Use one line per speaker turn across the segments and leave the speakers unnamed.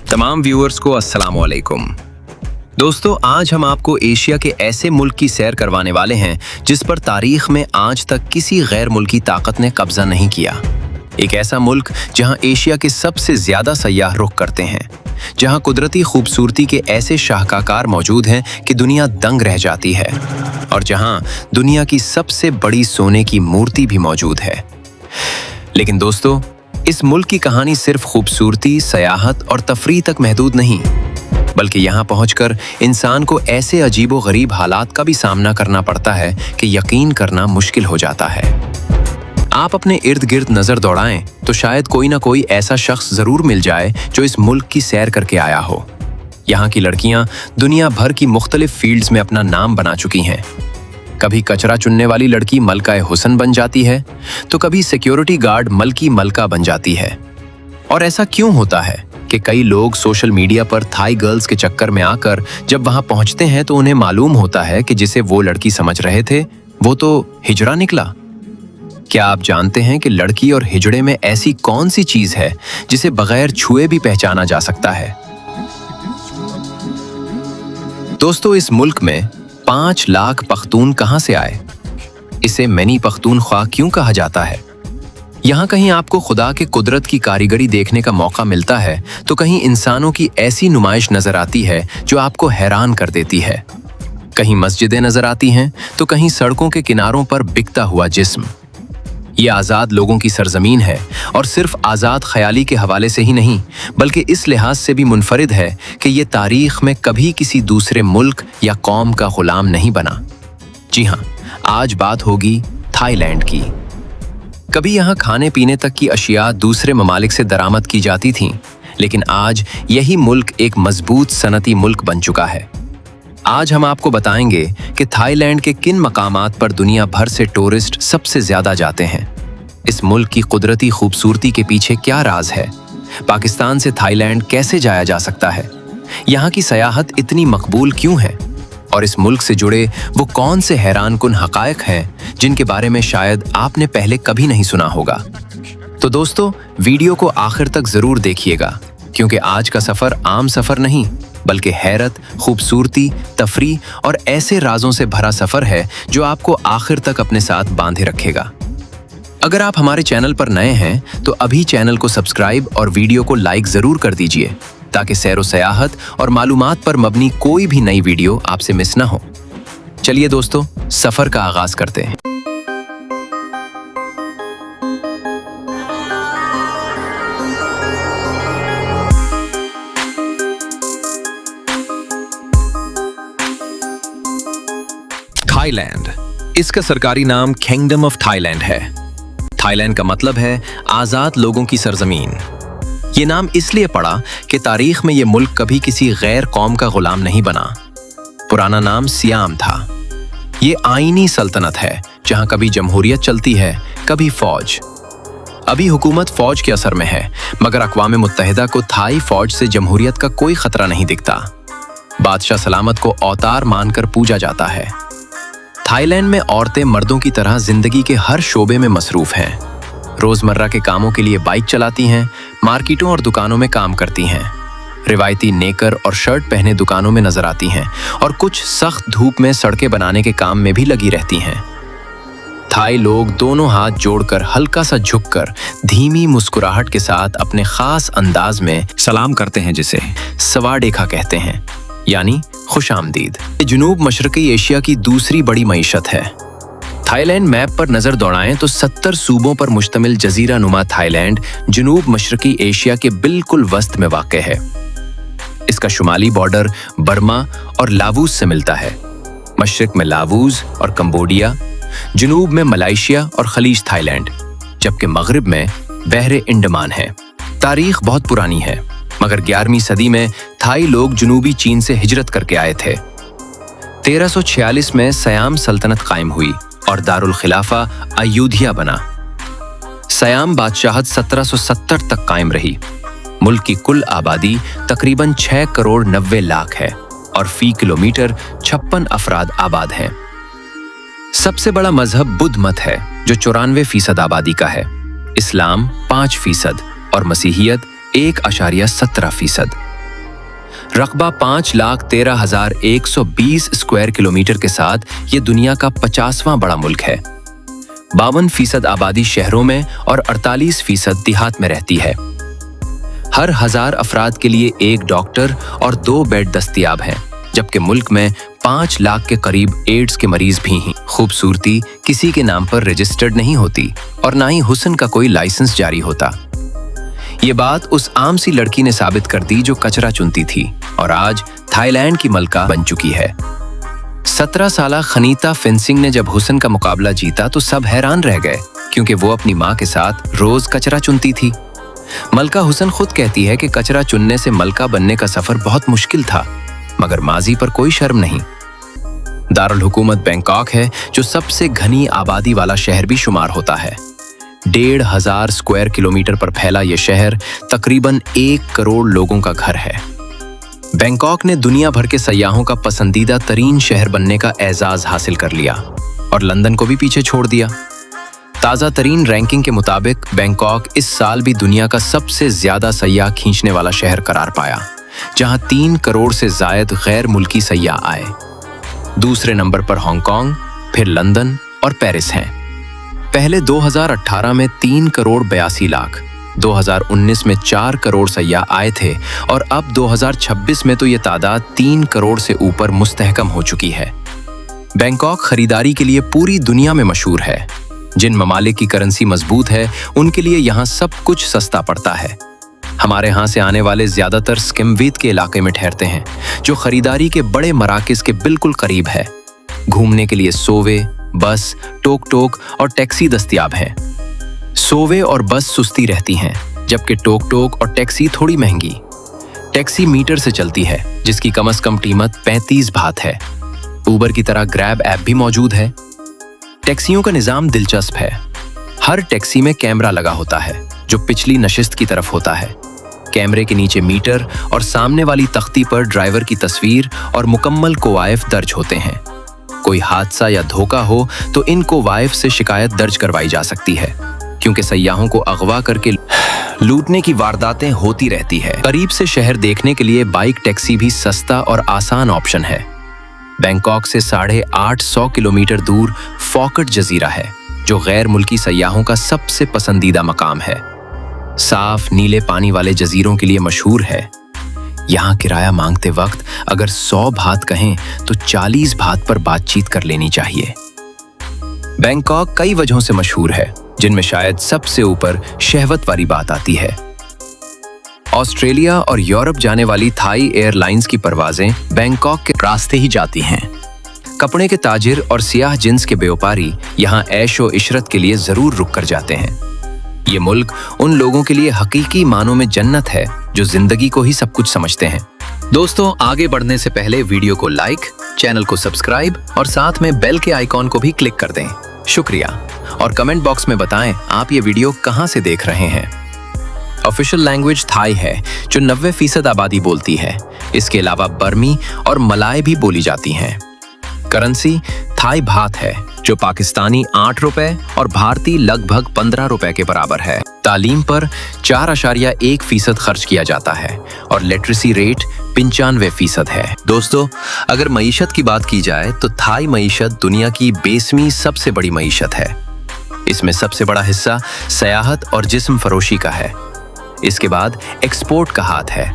तमाम व्यूअर्स को अस्सलाम वालेकुम। दोस्तों, आज हम आपको एशिया के ऐसे मुल्क की सैर करवाने वाले हैं जिस पर तारीख में आज तक किसी गैर मुल्की ताकत ने कब्जा नहीं किया। एक ऐसा मुल्क जहां एशिया के सबसे ज्यादा सयाह रुख करते हैं, जहां कुदरती खूबसूरती के ऐसे शाहकार मौजूद हैं कि दुनिया दंग रह जाती है, और जहां दुनिया की सबसे बड़ी सोने की मूर्ति भी मौजूद है। लेकिन दोस्तों, इस मुल्क की कहानी सिर्फ खूबसूरती, सयाहत और तफरीह तक महदूद नहीं, बल्कि यहाँ पहुंचकर इंसान को ऐसे अजीबो-गरीब हालात का भी सामना करना पड़ता है कि यकीन करना मुश्किल हो जाता है। आप अपने इर्द गिर्द नजर दौड़ाएं तो शायद कोई ना कोई ऐसा शख्स जरूर मिल जाए जो इस मुल्क की सैर करके आया हो। यहाँ की लड़कियां दुनिया भर की मुख्तलिफ फील्ड्स में अपना नाम बना चुकी हैं। कभी कचरा चुनने वाली लड़की मलकाए हुसन बन जाती है, तो कभी सिक्योरिटी गार्ड मलकी मलका बन जाती है। और ऐसा क्यों होता है कि कई लोग सोशल मीडिया पर थाई गर्ल्स के चक्कर में आकर जब वहां पहुंचते हैं तो उन्हें मालूम होता है कि जिसे वो लड़की समझ रहे थे वो तो हिजड़ा निकला। क्या आप जानते हैं कि लड़की और हिजड़े में ऐसी कौन सी चीज है जिसे बगैर छुए भी पहचाना जा सकता है? दोस्तों, इस मुल्क में 5 लाख पख्तून कहां से आए? इसे मैनी पख्तूनख्वा क्यों कहा जाता है? यहाँ कहीं आपको खुदा के कुदरत की कारीगरी देखने का मौका मिलता है, तो कहीं इंसानों की ऐसी नुमाइश नजर आती है जो आपको हैरान कर देती है। कहीं मस्जिदें नजर आती हैं, तो कहीं सड़कों के किनारों पर बिकता हुआ जिस्म। ये आज़ाद लोगों की सरजमीन है, और सिर्फ आज़ाद ख्याली के हवाले से ही नहीं, बल्कि इस लिहाज से भी मुनफरिद है कि ये तारीख में कभी किसी दूसरे मुल्क या कौम का गुलाम नहीं बना। जी हाँ, आज बात होगी थाईलैंड की। कभी यहाँ खाने पीने तक की अशिया दूसरे ममालिक से दरामद की जाती थीं, लेकिन आज यही मुल्क एक मजबूत सनती मुल्क बन चुका है। आज हम आपको बताएंगे कि थाईलैंड के किन मकामात पर दुनिया भर से टूरिस्ट सबसे ज्यादा जाते हैं। इस मुल्क की कुदरती खूबसूरती के पीछे क्या राज है? पाकिस्तान से थाईलैंड कैसे जाया जा सकता है? यहाँ की सयाहत इतनी मकबूल क्यों है? और इस मुल्क से जुड़े वो कौन से हैरानकुन हकायक हैं जिनके बारे में शायद आपने पहले कभी नहीं सुना होगा? तो दोस्तों, वीडियो को आखिर तक जरूर देखिएगा, क्योंकि आज का सफर आम सफर नहीं, बल्कि हैरत, खूबसूरती, तफरीह और ऐसे राजों से भरा सफर है जो आपको आखिर तक अपने साथ बांधे रखेगा। अगर आप हमारे चैनल पर नए हैं तो अभी चैनल को सब्सक्राइब और वीडियो को लाइक जरूर कर दीजिए, ताकि सैर व सयाहत और मालूमात पर मबनी कोई भी नई वीडियो आपसे मिस ना हो। चलिए दोस्तों, सफर का आगाज करते हैं। थाईलैंड, इसका सरकारी नाम किंगडम ऑफ थाईलैंड है। थाईलैंड का मतलब है आजाद लोगों की सरजमीन। ये नाम इसलिए पड़ा कि तारीख में ये मुल्क कभी किसी गैर कौम का गुलाम नहीं बना। पुराना नाम सियाम था। ये आईनी सल्तनत है जहां कभी जमहूरियत चलती है, कभी फौज। अभी हुकूमत फौज के असर में है, मगर अक़वाम मुत्तहिदा को थाई फौज से जमहूरियत का कोई खतरा नहीं दिखता। बादशाह सलामत को अवतार मानकर पूजा जाता है। थाईलैंड में औरतें मर्दों की तरह जिंदगी के हर शोबे में मसरूफ हैं। रोजमर्रा के कामों के लिए बाइक चलाती हैं, मार्केटों और दुकानों में काम करती हैं, रिवायती नेकर और शर्ट पहने दुकानों में नजर आती हैं, और कुछ सख्त धूप में सड़कें बनाने के काम में भी लगी रहती हैं। थाई लोग दोनों हाथ जोड़कर हल्का सा झुककर धीमी मुस्कुराहट के साथ अपने खास अंदाज में सलाम करते हैं, जिसे सवाडेखा कहते हैं, यानी खुशामदीद। जुनूब मशरकी एशिया की दूसरी बड़ी मईशत है। थाईलैंड मैप पर नजर दौड़ाएं तो 70 सूबों पर मुश्तमिल जजीरा नुमा थाईलैंड जुनूब मशरकी एशिया के बिल्कुल वस्त में वाक़ है। इसका शुमाली बॉर्डर बर्मा और लावूज से मिलता है। मशरिक में लावूज और कंबोडिया, जुनूब में मलेशिया और खलीज थाईलैंड, जबकि मगरिब में बहरे इंडमान है। तारीख बहुत पुरानी है, मगर 11वीं सदी में थाई लोग जुनूबी चीन से हिजरत करके आए थे। 1346 में सयाम सल्तनत कायम हुई और दारुल खिलाफा अयोध्या बना। सयाम बादशाहत 1770 तक कायम रही। मुल्क की कुल आबादी तकरीबन 6 करोड़ 90 लाख है, और फी किलोमीटर 56 अफराद आबाद हैं। सबसे बड़ा मजहब बुद्ध मत है, जो 94% आबादी का है। इस्लाम 5% और मसीहियत 1.17%। रकबा 5,13,120 स्क्वायर किलोमीटर के साथ ये दुनिया का 50वां बड़ा मुल्क है। 52% आबादी शहरों में और 48% देहात में रहती है। हर 1000 अफराद के लिए 1 डॉक्टर और 2 बेड दस्तयाब हैं, जबकि मुल्क में 5 लाख के करीब एड्स के मरीज भी हैं। खूबसूरती किसी के नाम पर रजिस्टर्ड नहीं होती और ना ही हुस्न का कोई लाइसेंस जारी होता। ये बात उस आम सी लड़की ने साबित कर दी जो कचरा चुनती थी और आज थाईलैंड की मलका बन चुकी है। 17 साला खनीता फेंसिंग ने जब हुस्न का मुकाबला जीता तो सब हैरान रह गए, क्योंकि वो अपनी माँ के साथ रोज कचरा चुनती थी। मलका हुस्न खुद कहती है कि कचरा चुनने से मलका बनने का सफर बहुत मुश्किल था, मगर माजी पर कोई शर्म नहीं। दारुल हुकूमत बैंकॉक है, जो सबसे घनी आबादी वाला शहर भी शुमार होता है। 1,500 स्क्वायर किलोमीटर पर फैला यह शहर तकरीबन 1 करोड़ लोगों का घर है। बैंकॉक ने दुनिया भर के सयाहों का पसंदीदा तरीन शहर बनने का एजाज हासिल कर लिया और लंदन को भी पीछे छोड़ दिया। ताज़ा तरीन रैंकिंग के मुताबिक बैंकॉक इस साल भी दुनिया का सबसे ज्यादा सयाह खींचने वाला शहर करार पाया, जहां 3 करोड़ से जायद गैर मुल्की सयाह आए। दूसरे नंबर पर हांगकांग, फिर लंदन और पेरिस हैं। पहले 2018 में 3 करोड़ 82 लाख, 2019 में 4 करोड़ सयाह आए थे और अब 2026 में तो ये तादाद 3 करोड़ से ऊपर मुस्तहकम हो चुकी है। बैंकॉक खरीदारी के लिए पूरी दुनिया में मशहूर है। जिन ममालिक की करेंसी मजबूत है, उनके लिए यहाँ सब कुछ सस्ता पड़ता है। हमारे यहाँ से आने वाले ज्यादातर स्किमवीत के इलाके में ठहरते हैं, जो खरीदारी के बड़े मराकज के बिल्कुल करीब है। घूमने के लिए सोवे, बस, टोक टोक और टैक्सी दस्तयाब हैं। सोवे और बस सुस्ती रहती हैं, जबकि टोक टोक और टैक्सी थोड़ी महंगी। टैक्सी मीटर से चलती है, जिसकी कम से कम कीमत 35 बात है। उबर की तरह ग्रैब ऐप भी मौजूद है। टैक्सियों का निजाम दिलचस्प है। हर टैक्सी में कैमरा लगा होता है, जो पिछली नशिस्त की तरफ होता है। कैमरे के नीचे मीटर और सामने वाली तख्ती पर ड्राइवर की तस्वीर और मुकम्मल कवायफ दर्ज होते हैं। कोई हादसा या धोखा हो तो इन कवायफ से शिकायत दर्ज करवाई जा सकती है, क्योंकि सयाहों को अगवा करके लूटने की वारदातें होती रहती है। करीब से शहर देखने के लिए बाइक टैक्सी भी सस्ता और आसान ऑप्शन है। बैंकॉक से 850 किलोमीटर दूर फॉकेट जजीरा है, जो गैर मुल्की सयाहों का सबसे पसंदीदा मकाम है। साफ नीले पानी वाले जजीरों के लिए मशहूर है। यहाँ किराया मांगते वक्त अगर 100 बात कहें तो 40 बात पर बातचीत कर लेनी चाहिए। बैंकॉक कई वजहों से मशहूर है, जिनमें शायद सबसे ऊपर शहवत वाली बात आती है। ऑस्ट्रेलिया और यूरोप जाने वाली थाई एयरलाइंस की परवाजें बैंकॉक के रास्ते ही जाती हैं। कपड़े के ताजिर और सियाह जिन्स के व्यापारी यहाँ ऐशो इशरत के लिए जरूर रुक कर जाते हैं। ये मुल्क उन लोगों के लिए हकीकी मानों में जन्नत है, जो जिंदगी को ही सब कुछ समझते हैं। दोस्तों, आगे बढ़ने से पहले वीडियो को लाइक, चैनल को सब्सक्राइब और साथ में बेल के आइकॉन को भी क्लिक कर दें। शुक्रिया। और कमेंट बॉक्स में बताएं आप ये वीडियो कहां से देख रहे हैं। ऑफिशियल लैंग्वेज थाई है, जो 90% आबादी बोलती है। इसके अलावा बर्मी और मलाय भी बोली जाती हैं। करेंसी थाई बात है, जो पाकिस्तानी 8 रुपए और भारतीय लगभग 15 रुपए के बराबर है। तालीम पर 4.1% खर्च किया जाता है और लिटरेसी रेट 95% है। दोस्तों, अगर मईशत की बात की जाए तो थाई मईशत दुनिया की 20वीं सबसे बड़ी मईशत है। इसमें सबसे बड़ा हिस्सा सयाहत और जिस्म फरोशी का है। इसके बाद एक्सपोर्ट का हाथ है।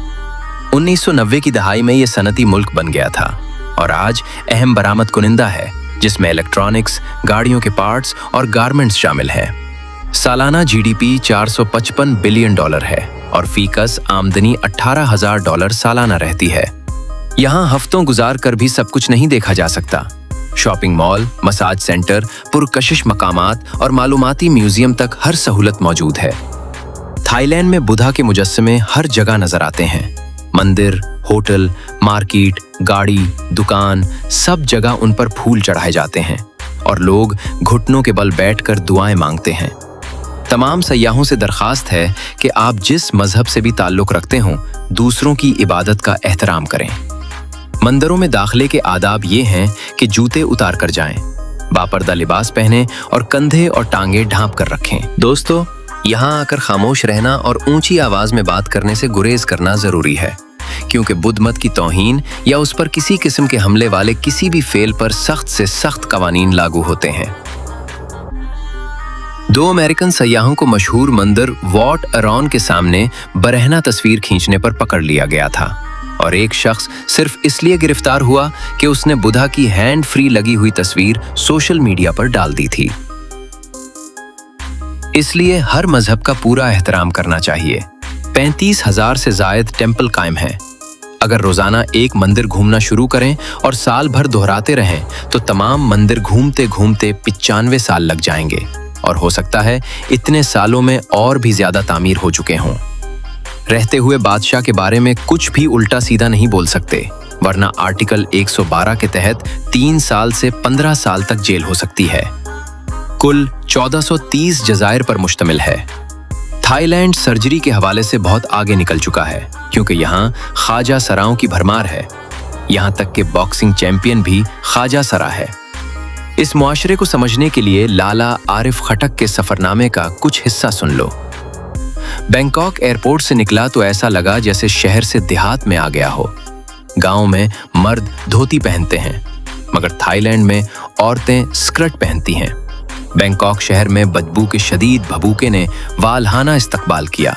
1990 की दहाई में यह सनती मुल्क बन गया था और आज अहम बरामद कुनिंदा है, जिसमें इलेक्ट्रॉनिक्स, गाड़ियों के पार्ट्स और गारमेंट्स शामिल हैं। सालाना जीडीपी $455 बिलियन है और फीकस आमदनी $18,000 सालाना रहती है। यहाँ हफ्तों गुजार कर भी सब कुछ नहीं देखा जा सकता। शॉपिंग मॉल, मसाज सेंटर, पुरकशिश मकामात और मालूमाती म्यूजियम तक हर सहूलत मौजूद है। थाईलैंड में बुद्धा के मुजस्समे हर जगह नजर आते हैं। मंदिर, होटल, मार्केट, गाड़ी, दुकान, सब जगह उन पर फूल चढ़ाए जाते हैं और लोग घुटनों के बल बैठकर दुआएं मांगते हैं। तमाम सयाहों से दरखास्त है कि आप जिस मजहब से भी ताल्लुक रखते हों, दूसरों की इबादत का एहतराम करें। मंदिरों में दाखिले के आदाब ये हैं कि जूते उतार कर जाएं, बापर्दा लिबास पहनें और कंधे और टांगे ढांप कर रखें। दोस्तों, यहाँ आकर खामोश रहना और ऊंची आवाज में बात करने से गुरेज करना जरूरी है, क्योंकि बुद्ध मत की तौहीन या उस पर किसी किस्म के हमले वाले किसी भी फेल पर सख्त से सख्त कवानीन लागू होते हैं। 2 अमेरिकन सयाहों को मशहूर मंदिर वॉट अरॉन के सामने बरहना तस्वीर खींचने पर पकड़ लिया गया था और एक शख्स सिर्फ इसलिए गिरफ्तार हुआ कि उसने बुद्धा की हैंड फ्री लगी हुई तस्वीर सोशल मीडिया पर डाल दी थी। इसलिए हर मजहब का पूरा एहतराम करना चाहिए। 35,000 से जायद टेम्पल कायम हैं। अगर रोजाना एक मंदिर घूमना शुरू करें और साल भर दोहराते रहें तो तमाम मंदिर घूमते घूमते 95 साल लग जाएंगे और हो सकता है इतने सालों में और भी ज्यादा तामीर हो चुके हों। रहते हुए बादशाह के बारे में कुछ भी उल्टा सीधा नहीं बोल सकते, वरना आर्टिकल 112 के तहत 3 साल से 15 साल तक जेल हो सकती है। कुल 1430 जजायर पर मुश्तमिल है। थाईलैंड सर्जरी के हवाले से बहुत आगे निकल चुका है क्योंकि यहाँ ख्वाजा सराओं की भरमार है। यहाँ तक कि बॉक्सिंग चैंपियन भी ख्वाजा सरा है। इस मुआशरे को समझने के लिए लाला आरिफ खटक के सफरनामे का कुछ हिस्सा सुन लो। बैंकॉक एयरपोर्ट से निकला तो ऐसा लगा जैसे शहर से देहात में आ गया हो। गांव में मर्द धोती पहनते हैं मगर थाईलैंड में औरतें स्कर्ट पहनती हैं। बैंकॉक शहर में बदबू के शदीद भभूके ने वालहाना इस्तकबाल किया।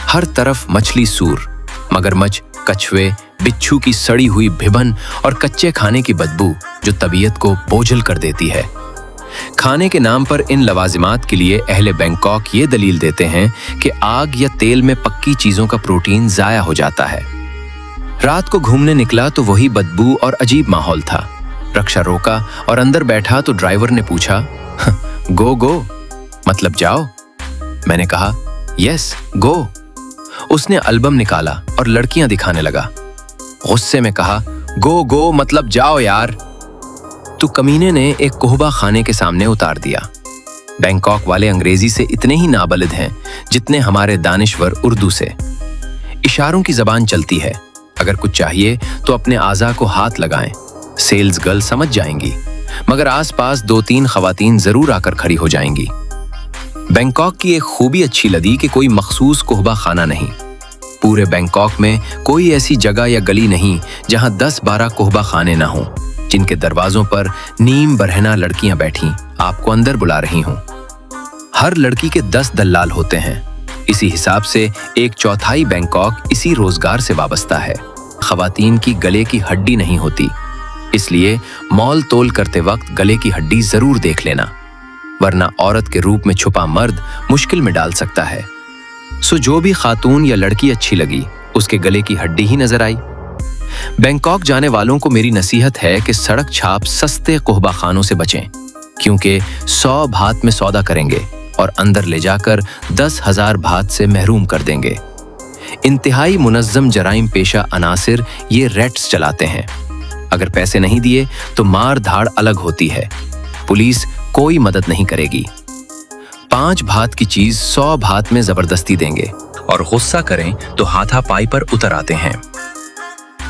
हर तरफ मछली सूर, मगरमच्छ, कछुए, बिच्छू की सड़ी हुई भिबन और कच्चे खाने की बदबू जो तबीयत को बोझल कर देती है। खाने के नाम पर इन लवाजिमात के लिए अहले बैंकॉक ये दलील देते हैं कि आग या तेल में पक्की चीजों का प्रोटीन जाया हो जाता है। रात को घूमने निकला तो वही बदबू और अजीब माहौल था। रक्षा रोका और अंदर बैठा तो ड्राइवर ने पूछा, गो गो मतलब जाओ? मैंने कहा यस गो। उसने एल्बम निकाला और लड़कियां दिखाने लगा। गुस्से में कहा, गो गो मतलब जाओ यार। तो कमीने ने एक कोहबा खाने के सामने उतार दिया। बैंकॉक वाले अंग्रेजी से इतने ही नाबलिद हैं जितने हमारे दानिश्वर उर्दू से। इशारों की जबान चलती है। अगर कुछ चाहिए तो अपने आज़ा को हाथ लगाएं। सेल्स गर्ल समझ जाएंगी, मगर आसपास 2-3 खवातीन जरूर आकर खड़ी हो जाएंगी। बैंकॉक की एक खूबी अच्छी लगी कि कोई मखसूस कोहबा खाना नहीं। पूरे बैंकॉक में कोई ऐसी जगह या गली नहीं जहां 10-12 कोहबा खाने ना हों, जिनके दरवाजों पर नीम बरहना लड़कियां बैठी आपको अंदर बुला रही हों। हर लड़की के 10 दल्लाल होते हैं। इसी हिसाब से 1/4 बैंकॉक इसी रोजगार से वाबस्ता है। खवातीन की गले की हड्डी नहीं होती, इसलिए मॉल तोल करते वक्त गले की हड्डी जरूर देख लेना, वरना औरत के रूप में छुपा मर्द मुश्किल में डाल सकता है। सो जो भी खातून या लड़की अच्छी लगी उसके गले की हड्डी ही नजर आई। बैंकॉक जाने वालों को मेरी नसीहत है कि सड़क छाप सस्ते कोहबा खानों से बचें, क्योंकि 100 भात में सौदा करेंगे और अंदर ले जाकर 10,000 भात से महरूम कर देंगे। इंतहाई मुनज्जम जराइम पेशा अनासिर ये रेट्स चलाते हैं। अगर पैसे नहीं दिए तो मार धाड़ अलग होती है। पुलिस कोई मदद नहीं करेगी। 5 भात की चीज 100 भात में जबरदस्ती देंगे और गुस्सा करें तो हाथापाई पर उतर आते हैं।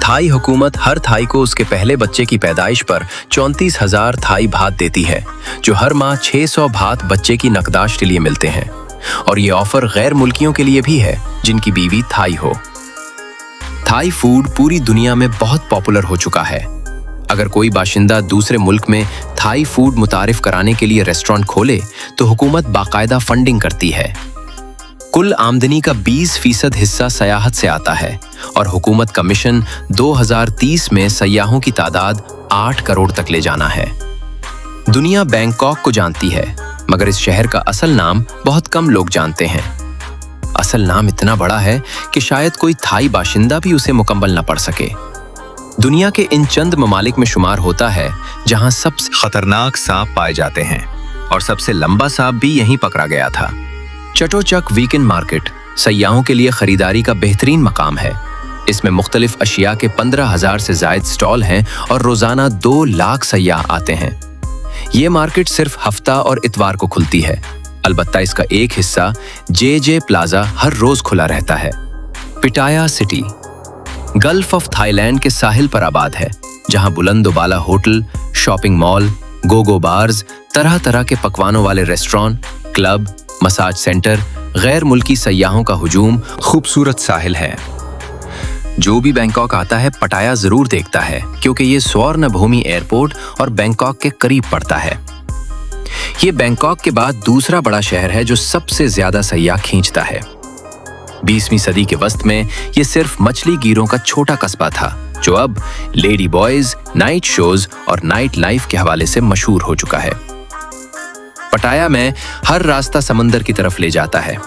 थाई हुकूमत हर थाई को उसके पहले बच्चे की पैदाइश पर 34,000 थाई भात देती है, जो हर माह 600 भात बच्चे की नकदाश्त के लिए मिलते हैं। और ये ऑफर गैर मुल्कियों के लिए भी है जिनकी बीवी थाई हो। थाई फूड पूरी दुनिया में बहुत पॉपुलर हो चुका है। अगर कोई बाशिंदा दूसरे मुल्क में थाई फूड मुतारिफ कराने के लिए रेस्टोरेंट खोले तो हुकूमत बाकायदा फंडिंग करती है। कुल आमदनी का 20% हिस्सा सयाहत से आता है और हुकूमत का मिशन 2030 में सयाहों की तादाद 8 करोड़ तक ले जाना है। दुनिया बैंकॉक को जानती है, मगर इस शहर का असल नाम बहुत कम लोग जानते हैं। असल नाम इतना बड़ा है कि शायद कोई थाई बाशिंदा भी उसे मुकम्मल न पढ़ सके। दुनिया के इन चंद ममालिक में शुमार होता है जहां सबसे खतरनाक सांप पाए जाते हैं और सबसे लंबा सांप भी यहीं पकड़ा गया था। चटोचक वीकेंड मार्केट सयाहों के लिए खरीदारी का बेहतरीन मकाम है। इसमें मुख्तलिफ अशिया के 15,000 से जायद स्टॉल हैं और रोजाना 2 लाख सयाह आते हैं। ये मार्केट सिर्फ हफ्ता और इतवार को खुलती है। अलबत्ता इसका एक हिस्सा जे प्लाजा हर रोज खुला रहता है। Pattaya city gulf of Thailand के साहिल पर आबाद है, जहां बुलंदोबाला hotel, shopping mall, gogo bars, तरह तरह के पकवानों वाले रेस्टोरेंट, क्लब, मसाज सेंटर, गैर मुल्की सयाहों का हुजूम, खूबसूरत साहिल है। जो भी बैंकॉक आता है पटाया जरूर देखता है, क्योंकि ये स्वर्ण भूमि एयरपोर्ट और बैंकॉक के करीब पड़ता है। ये बैंकॉक के बाद दूसरा बड़ा शहर है जो सबसे ज्यादा सैयाह खींचता है। 20वीं सदी के वस्त में ये सिर्फ मछली गिरों का छोटा कस्बा था, जो अब लेडी बॉयज, नाइट शोज और नाइट लाइफ के हवाले से मशहूर हो चुका है। पटाया में हर रास्ता समंदर की तरफ ले जाता है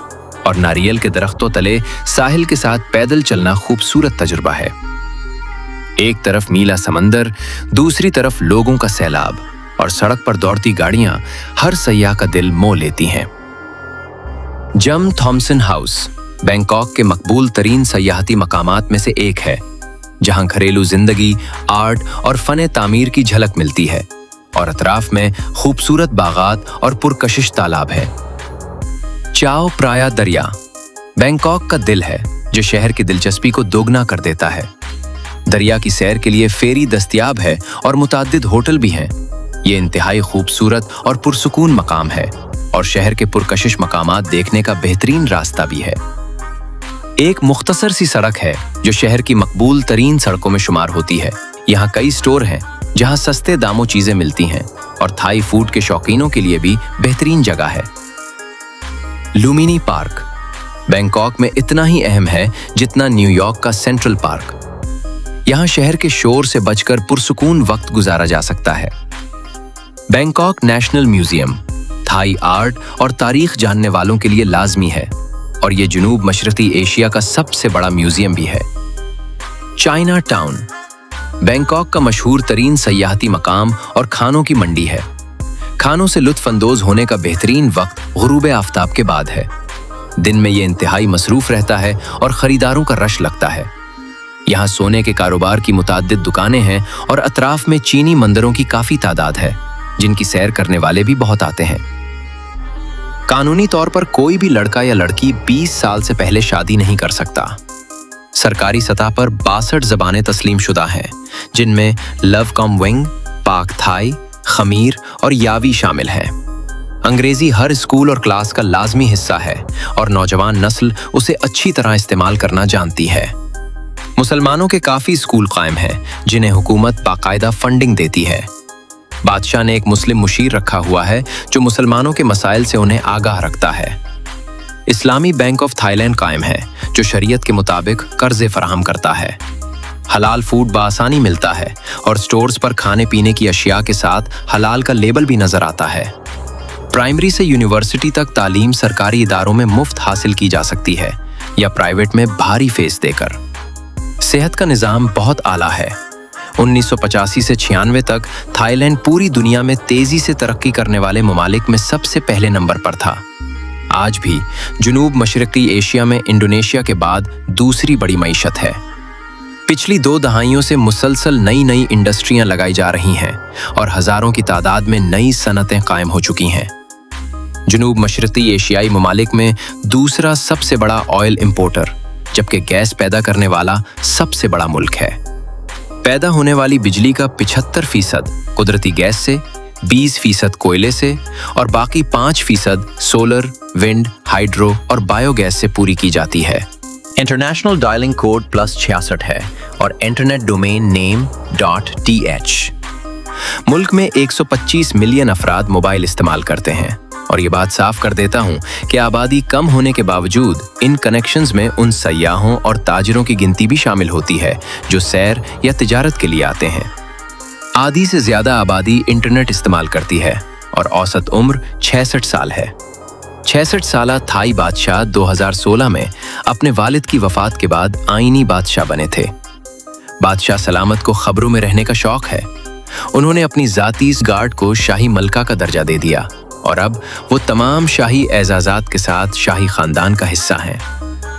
और नारियल के दरख्तों तले साहिल के साथ पैदल चलना खूबसूरत तजुर्बा है। एक तरफ नीला समंदर, दूसरी तरफ लोगों का सैलाब और सड़क पर दौड़ती गाड़ियां हर सैयाह का दिल मोह लेती हैं। जम थॉमसन हाउस बैंकॉक के मकबूल तरीन सयाहती मकामात में से एक है, जहां घरेलू जिंदगी, आर्ट और फन तामीर की झलक मिलती है और अतराफ में खूबसूरत बागात और पुरकशिश तालाब है। चाओ प्राया दरिया बैंकॉक का दिल है, जो शहर की दिलचस्पी को दोगुना कर देता है। दरिया की सैर के लिए फेरी दस्तयाब है और मुताद्दिद होटल भी हैं। ये इंतहाई खूबसूरत और पुरसुकून मकाम है और शहर के पुरकशिश मकामात देखने का बेहतरीन रास्ता भी है। एक मुख्तसर सी सड़क है जो शहर की मकबूल तरीन सड़कों में शुमार होती है। यहाँ कई स्टोर हैं जहाँ सस्ते दामों चीजें मिलती हैं और थाई फूड के शौकीनों के लिए भी बेहतरीन जगह है। लुम्बिनी पार्क बैंकॉक में इतना ही अहम है जितना न्यूयॉर्क का सेंट्रल पार्क। यहाँ शहर के शोर से बचकर पुरसुकून वक्त गुजारा जा सकता है। Bangkok National Museum Thai art और तारीख जानने वालों के लिए लाजमी है और ये जनूब मशरकी एशिया का सबसे बड़ा म्यूजियम भी है। चाइना टाउन बैंकॉक का मशहूर तरीन सयाहती मकाम और खानों की मंडी है। खानों से लुत्फ अंदोज होने का बेहतरीन वक्त गुरूब आफ्ताब के बाद है। दिन में ये इंतहाई मसरूफ रहता है और खरीदारों का रश लगता है। यहाँ सोने के कारोबार की मुताद्दिद दुकानें हैं और अतराफ में चीनी मंदिरों की काफी तादाद है, जिनकी सैर करने वाले भी बहुत आते हैं। कानूनी तौर पर कोई भी लड़का या लड़की 20 साल से पहले शादी नहीं कर सकता। सरकारी सतह पर 62 ज़बानें तस्लीम शुदा हैं, जिनमें लव कम विंग, पाक थाई, खमीर और यावी शामिल हैं। अंग्रेजी हर स्कूल और क्लास का लाजमी हिस्सा है और नौजवान नस्ल उसे अच्छी तरह इस्तेमाल करना जानती है। मुसलमानों के काफ़ी स्कूल कायम हैं, जिन्हें हुकूमत बाकायदा फंडिंग देती है। बादशाह ने एक मुस्लिम मुशीर रखा हुआ है जो मुसलमानों के मसाइल से उन्हें आगाह रखता है। इस्लामी बैंक ऑफ थाईलैंड कायम है, जो शरीयत के मुताबिक कर्जे फराहम करता है। हलाल फूड बासानी मिलता है और स्टोर्स पर खाने पीने की अशिया के साथ हलाल का लेबल भी नजर आता है। प्राइमरी से यूनिवर्सिटी तक तालीम सरकारी इदारों में मुफ्त हासिल की जा सकती है या प्राइवेट में भारी फीस देकर। सेहत का निज़ाम बहुत आला है। 1985 से 96 तक थाईलैंड पूरी दुनिया में तेजी से तरक्की करने वाले ममालिक में सबसे पहले नंबर पर था। आज भी जनूब मशरकी एशिया में इंडोनेशिया के बाद दूसरी बड़ी मईशत है। पिछली 2 दहाइयों से मुसलसल नई नई इंडस्ट्रियां लगाई जा रही हैं और हजारों की तादाद में नई सनतें कायम हो चुकी हैं। जनूब मशरकी एशियाई ममालिक में दूसरा सबसे बड़ा ऑयल इंपोर्टर, जबकि गैस पैदा करने वाला सबसे बड़ा मुल्क है। पैदा होने वाली बिजली का 75% कुदरती गैस से, 20% कोयले से और बाकी 5% सोलर, विंड, हाइड्रो और बायोगैस से पूरी की जाती है। इंटरनेशनल डायलिंग कोड +66 है और इंटरनेट डोमेन नेम .th। मुल्क में 125 मिलियन अफराद मोबाइल इस्तेमाल करते हैं और ये बात साफ कर देता हूँ कि आबादी कम होने के बावजूद इन कनेक्शंस में उन सयाहों और ताजिरों की गिनती भी शामिल होती है जो सैर या तिजारत के लिए आते हैं। आधी से ज्यादा आबादी इंटरनेट इस्तेमाल करती है और औसत उम्र 66 साल है। 66 साला थाई बादशाह 2016 में अपने वालिद की वफात के बाद आईनी बादशाह बने थे। बादशाह सलामत को खबरों में रहने का शौक है। उन्होंने अपनी जाती गार्ड को शाही मलका का दर्जा दे दिया और अब वो तमाम शाही एजाज़ात के साथ शाही खानदान का हिस्सा हैं।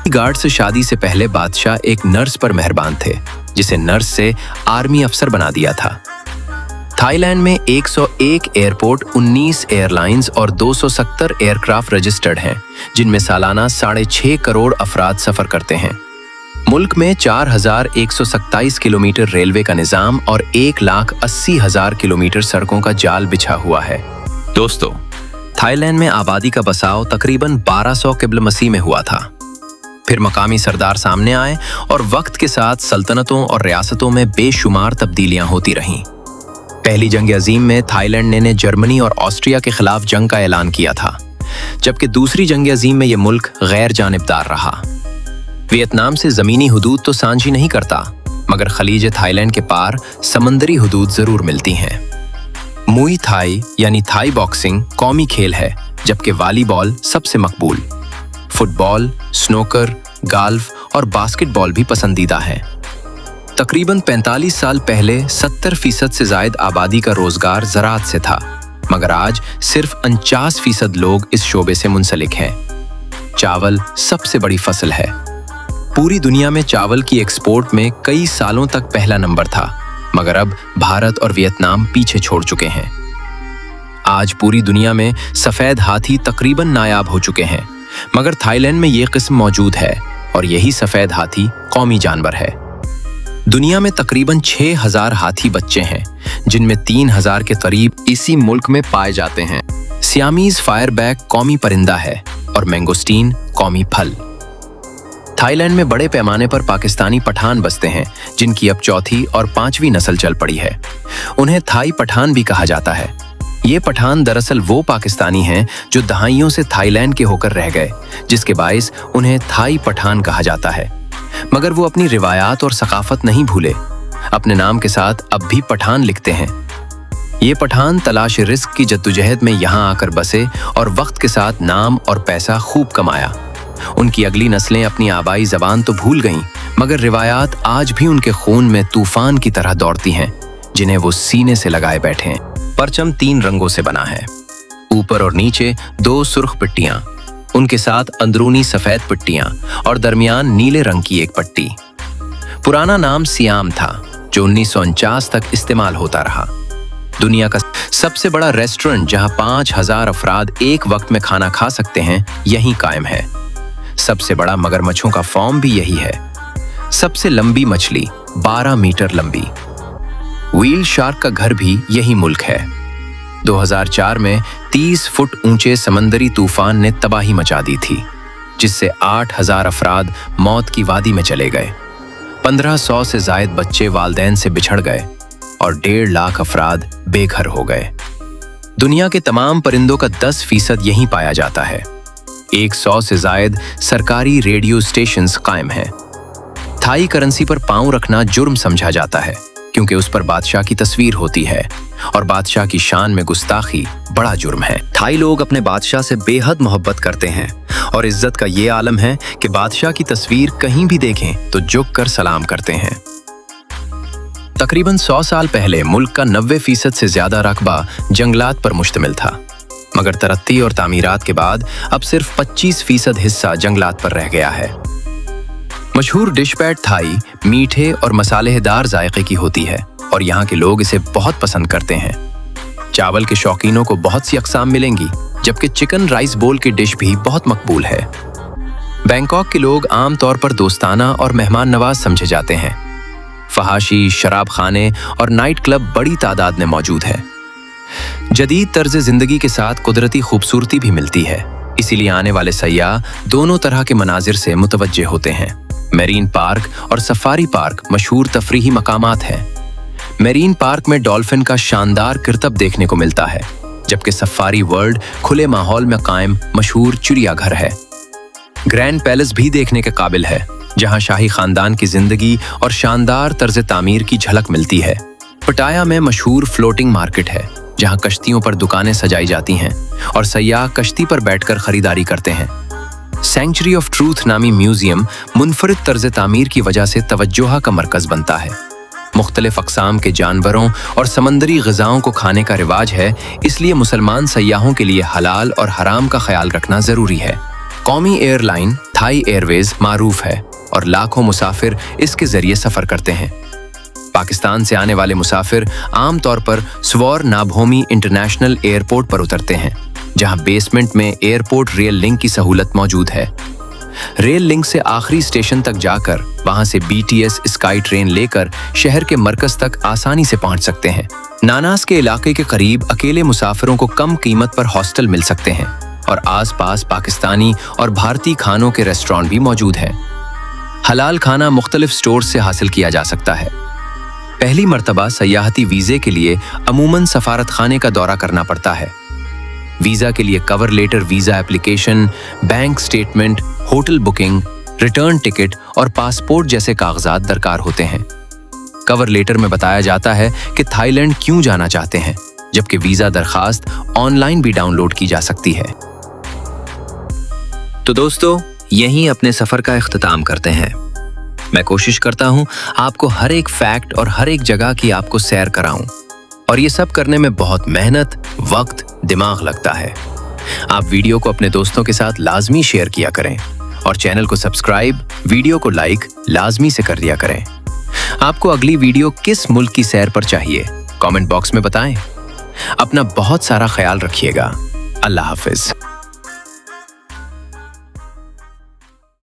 गार्ड से शादी से पहले बादशाह एक नर्स पर मेहरबान थे, जिसे नर्स से आर्मी अफसर बना दिया था। थाईलैंड में 101 एयरपोर्ट, 19 एयरलाइंस और 270 एयरक्राफ्ट रजिस्टर्ड हैं, जिनमें सालाना 6.5 करोड़ अफराद सफर करते हैं। मुल्क में 4127 किलोमीटर रेलवे का निज़ाम और 1,80,000 किलोमीटर सड़कों का जाल बिछा हुआ है। दोस्तों, थाईलैंड में आबादी का बसाव तकरीबन 1200 क़ब्ल मसीह में हुआ था। फिर मकामी सरदार सामने आए और वक्त के साथ सल्तनतों और रियासतों में बेशुमार तब्दीलियां होती रहीं। पहली जंग अजीम में थाईलैंड ने जर्मनी और ऑस्ट्रिया के खिलाफ जंग का ऐलान किया था, जबकि दूसरी जंग अजीम में यह मुल्क गैर जानिबदार रहा। वियतनाम से जमीनी हुदूद तो साझी नहीं करता, मगर खलीज थाईलैंड के पार समंदरी हुदूद जरूर मिलती हैं। मुई थाई यानी थाई बॉक्सिंग कौमी खेल है, जबकि वॉलीबॉल सबसे मकबूल। फुटबॉल, स्नोकर, गाल्फ और बास्केटबॉल भी पसंदीदा है। तकरीबन 45 साल पहले 70% से ज्यादा आबादी का रोजगार ज़राअत से था, मगर आज सिर्फ 49% लोग इस शोबे से मुंसलिक हैं। चावल सबसे बड़ी फसल है। पूरी दुनिया में चावल की एक्सपोर्ट में कई सालों तक पहला नंबर था, मगर अब भारत और वियतनाम पीछे छोड़ चुके हैं। आज पूरी दुनिया में सफेद हाथी तकरीबन नायाब हो चुके हैं, मगर थाईलैंड में ये किस्म मौजूद है और यही सफेद हाथी कौमी जानवर है। दुनिया में तकरीबन 6000 हाथी बच्चे हैं, जिनमें 3000 के करीब इसी मुल्क में पाए जाते हैं। सियामीज फायरबैक कौमी परिंदा है और मैंगोस्टीन कौमी फल। थाईलैंड में बड़े पैमाने पर पाकिस्तानी पठान बसते हैं, जिनकी अब चौथी और 5वीं नस्ल चल पड़ी है। उन्हें थाई पठान भी कहा जाता है। ये पठान दरअसल वो पाकिस्तानी हैं जो दहाइयों से थाईलैंड के होकर रह गए, जिसके बायस उन्हें थाई पठान कहा जाता है। मगर वो अपनी रिवायात और सकाफत नहीं भूले। अपने नाम के साथ अब भी पठान लिखते हैं। ये पठान तलाश रिस्क की जद्दोजहद में यहाँ आकर बसे और वक्त के साथ नाम और पैसा खूब कमाया। उनकी अगली नस्लें अपनी आबाई जबान तो भूल गईं, मगर रिवायात आज भी उनके खून में तूफान की तरह दौड़ती हैं, जिन्हें वो सीने से लगाए बैठे हैं। परचम 3 रंगों से बना है, ऊपर और नीचे 2 सुर्ख पट्टियां, उनके साथ अंदरूनी सफेद पट्टियां और दरमियान नीले रंग की एक पट्टी। पुराना नाम सियाम था, जो 1949 तक इस्तेमाल होता रहा। दुनिया का सबसे बड़ा रेस्टोरेंट जहां 5000 अफराद एक वक्त में खाना खा सकते हैं, यहीं कायम है। सबसे बड़ा मगरमच्छों का फॉर्म भी यही है। सबसे लंबी मछली 12 मीटर लंबी। व्हील शार्क का घर भी यही मुल्क है। 2004 में 30 फुट ऊंचे समंदरी तूफान ने तबाही मचा दी थी, जिससे 8000 अफराद मौत की वादी में चले गए। 1500 से जायद बच्चे वालिदैन से बिछड़ गए और 1.5 लाख अफराद बेघर हो गए। दुनिया के तमाम परिंदों का 10% यहीं पाया जाता है। 100 से जायद सरकारी रेडियो स्टेशंस कायम हैं। थाई करेंसी पर पांव रखना जुर्म समझा जाता है, क्योंकि उस पर बादशाह की तस्वीर होती है और बादशाह की शान में गुस्ताखी बड़ा जुर्म है। थाई लोग अपने बादशाह से बेहद मोहब्बत करते हैं और इज्जत का ये आलम है कि बादशाह की तस्वीर कहीं भी देखें तो झुक कर सलाम करते हैं। तकरीबन 100 साल पहले मुल्क का 90% से ज्यादा रकबा जंगलात पर मुश्तमिल था, मगर तरक्की और तामीरात के बाद अब सिर्फ 25% हिस्सा जंगलात पर रह गया है। मशहूर डिश पैड थाई मीठे और मसालेदार जायके की होती है और यहाँ के लोग इसे बहुत पसंद करते हैं। चावल के शौकीनों को बहुत सी अक़साम मिलेंगी, जबकि चिकन राइस बोल की डिश भी बहुत मकबूल है। बैंकॉक के लोग आम तौर पर दोस्ताना और मेहमान नवाज समझे जाते हैं। फहाशी, शराब खाने और नाइट क्लब बड़ी तादाद में मौजूद है। जदीद तर्ज जिंदगी के साथ कुदरती खूबसूरती भी मिलती है, इसीलिए आने वाले सयाह दोनों तरह के मनाजिर से मुतवज्जे होते हैं। मेरीन पार्क और सफारी पार्क मशहूर तफरीही मकामात हैं। मेरीन पार्क में डॉल्फिन का शानदार किरतब देखने को मिलता है, जबकि सफारी वर्ल्ड खुले माहौल में कायम मशहूर चिड़ियाघर है। ग्रैंड पैलेस भी देखने के काबिल है, जहां शाही खानदान की जिंदगी और शानदार तर्ज तामीर की झलक मिलती है। पटाया में मशहूर फ्लोटिंग मार्केट है, जहां कश्तियों पर दुकानें सजाई जाती हैं और सयाह कश्ती पर बैठकर खरीदारी करते हैं। सेंचुरी ऑफ ट्रूथ नामी म्यूजियम मुनफरिद तर्ज तामीर की वजह से तवज्जोह का मरकज बनता है। मुख्तलिफ अक़साम के जानवरों और समंदरी ग़िज़ाओं को खाने का रिवाज है, इसलिए मुसलमान सयाहों के लिए हलाल और हराम का ख्याल रखना ज़रूरी है। कौमी एयरलाइन थाई एयरवेज मारूफ है और लाखों मुसाफिर इसके ज़रिए सफ़र करते हैं। पाकिस्तान से आने वाले मुसाफिर आम तौर पर स्वौर नाभोमी इंटरनेशनल एयरपोर्ट पर उतरते हैं, जहां बेसमेंट में एयरपोर्ट रेल लिंक की सहूलत मौजूद है। रेल लिंक से आखिरी स्टेशन तक जाकर वहां से BTS स्काई ट्रेन लेकर शहर के मरकज तक आसानी से पहुंच सकते हैं। नानास के इलाके के करीब अकेले मुसाफिरों को कम कीमत पर हॉस्टल मिल सकते हैं। और आसपास पाकिस्तानी और भारतीय खानों के रेस्टोरेंट भी मौजूद हैं। हलाल खाना मुख्तलिफ स्टोर से हासिल किया जा सकता है। पहली मर्तबा सयाहती वीज़े के लिए अमूमन सफारत खाने का दौरा करना पड़ता है। वीज़ा के लिए cover letter, visa application, bank statement, hotel booking, return ticket और पासपोर्ट जैसे कागजात दरकार होते हैं। कवर लेटर में बताया जाता है कि थाईलैंड क्यों जाना चाहते हैं, जबकि वीज़ा दरखास्त ऑनलाइन भी डाउनलोड की जा सकती है। तो दोस्तों, यहीं अपने सफ़र का इख्तिताम करते हैं। मैं कोशिश करता हूं आपको हर एक फैक्ट और हर एक जगह की आपको सैर कराऊं, और ये सब करने में बहुत मेहनत, वक्त, दिमाग लगता है। आप वीडियो को अपने दोस्तों के साथ लाजमी शेयर किया करें और चैनल को सब्सक्राइब, वीडियो को लाइक लाजमी से कर दिया करें। आपको अगली वीडियो किस मुल्क की सैर पर चाहिए, कमेंट बॉक्स में बताएं। अपना बहुत सारा ख्याल रखिएगा। अल्लाह हाफिज।